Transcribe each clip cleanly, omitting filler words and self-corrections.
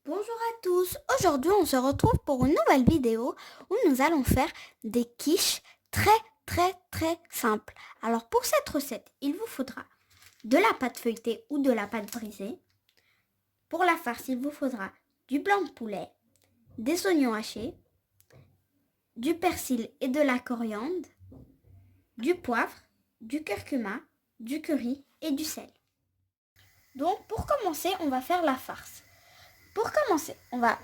Bonjour à tous, aujourd'hui on se retrouve pour une nouvelle vidéo où nous allons faire des quiches très simples. Alors pour cette recette, il vous faudra de la pâte feuilletée ou de la pâte brisée. Pour la farce, il vous faudra du blanc de poulet, des oignons hachés, du persil et de la coriandre, du poivre, du curcuma, du curry et du sel. Donc pour commencer, on va faire la farce. Pour commencer, on va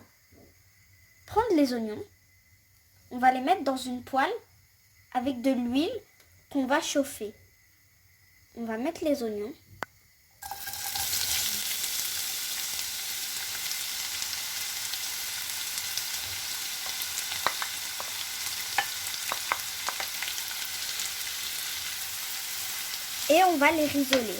prendre les oignons, on va les mettre dans une poêle avec de l'huile qu'on va chauffer. On va mettre les oignons. Et on va les risoler.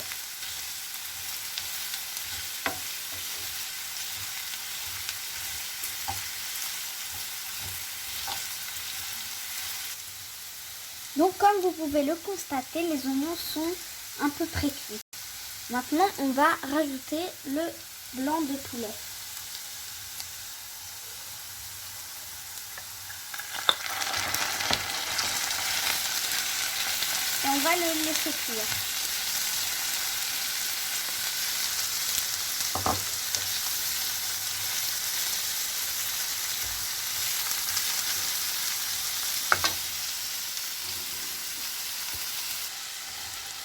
Donc comme vous pouvez le constater, les oignons sont un peu pré-cuits. Maintenant, on va rajouter le blanc de poulet. Et on va le laisser cuire.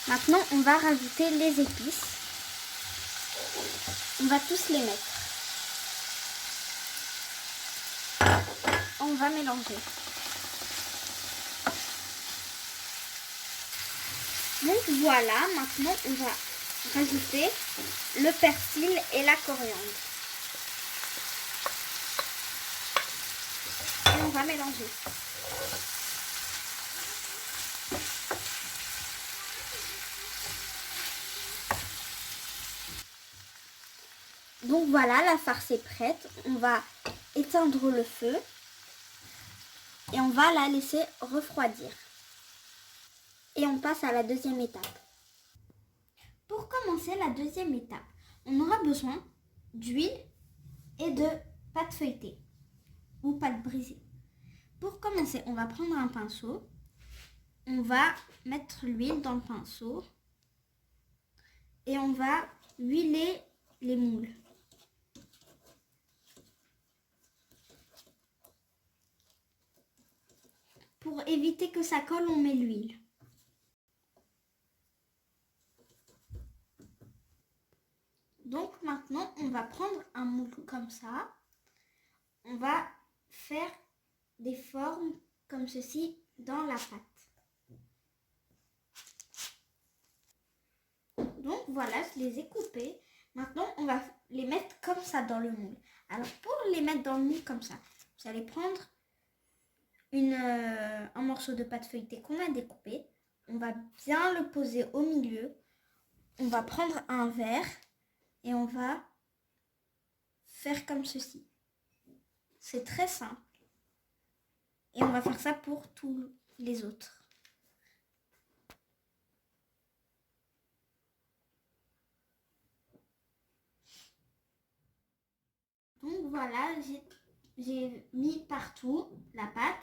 Maintenant, on va rajouter les épices. On va tous les mettre. On va mélanger. Donc voilà, maintenant on va rajouter le persil et la coriandre. Et on va mélanger. Donc voilà, la farce est prête. On va éteindre le feu et on va la laisser refroidir. Et on passe à la deuxième étape. Pour commencer la deuxième étape, on aura besoin d'huile et de pâte feuilletée ou pâte brisée. Pour commencer, on va prendre un pinceau. On va mettre l'huile dans le pinceau et on va huiler les moules. Pour éviter que ça colle, on met l'huile. Donc maintenant, on va prendre un moule comme ça. On va faire des formes comme ceci dans la pâte. Donc voilà, je les ai coupés. Maintenant, on va les mettre comme ça dans le moule. Alors pour les mettre dans le moule comme ça, vous allez prendre un morceau de pâte feuilletée qu'on a découpé. On va bien le poser au milieu. On va prendre un verre et on va faire comme ceci. C'est très simple. Et on va faire ça pour tous les autres. Donc voilà, j'ai mis partout la pâte.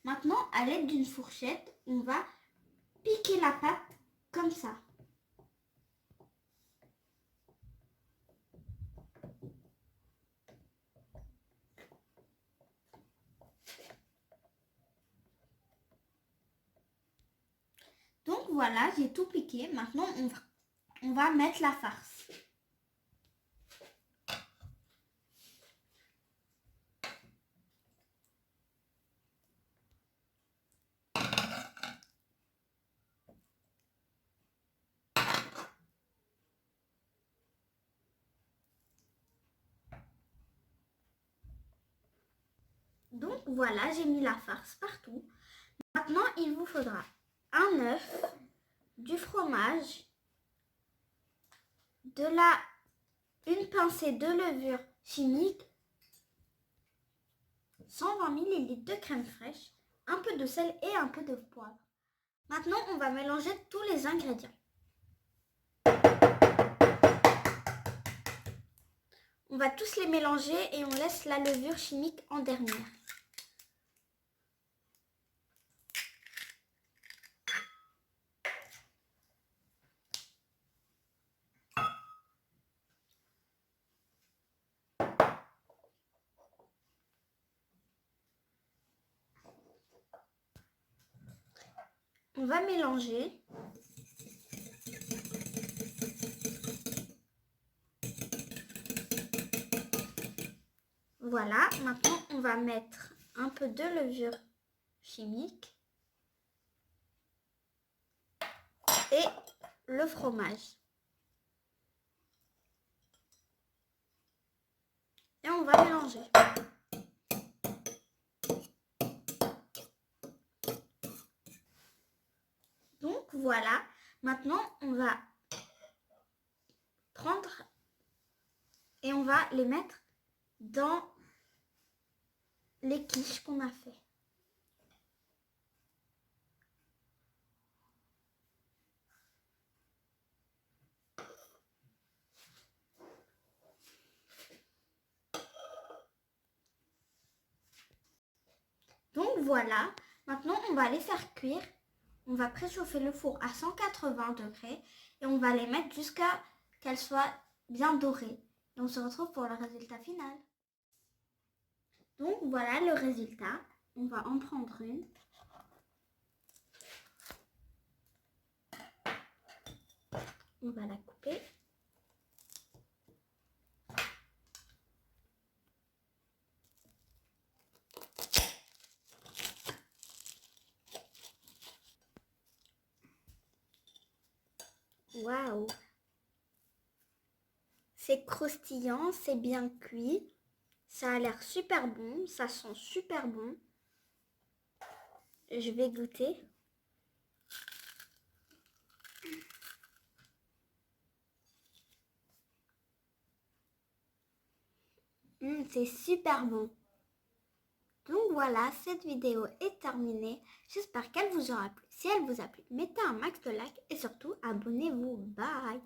Maintenant, à l'aide d'une fourchette, on va piquer la pâte comme ça. Donc voilà, j'ai tout piqué. Maintenant, on va mettre la farce. Donc voilà, j'ai mis la farce partout. Maintenant, il vous faudra un œuf, du fromage, une pincée de levure chimique, 120 ml de crème fraîche, un peu de sel et un peu de poivre. Maintenant, on va mélanger tous les ingrédients. On va tous les mélanger et on laisse la levure chimique en dernière. On va mélanger. Voilà, maintenant on va mettre un peu de levure chimique et le fromage. Et on va mélanger. Donc voilà, maintenant on va prendre et on va les mettre dans les quiches qu'on a fait. Donc voilà, maintenant on va les faire cuire. On va préchauffer le four à 180 degrés et on va les mettre jusqu'à qu'elles soient bien dorées. Et on se retrouve pour le résultat final. Donc voilà le résultat. On va en prendre une. On va la couper. Waouh! C'est croustillant, c'est bien cuit. Ça a l'air super bon, ça sent super bon. Je vais goûter. C'est super bon. Donc voilà, cette vidéo est terminée. J'espère qu'elle vous aura plu. Si elle vous a plu, mettez un max de likes et surtout abonnez-vous. Bye!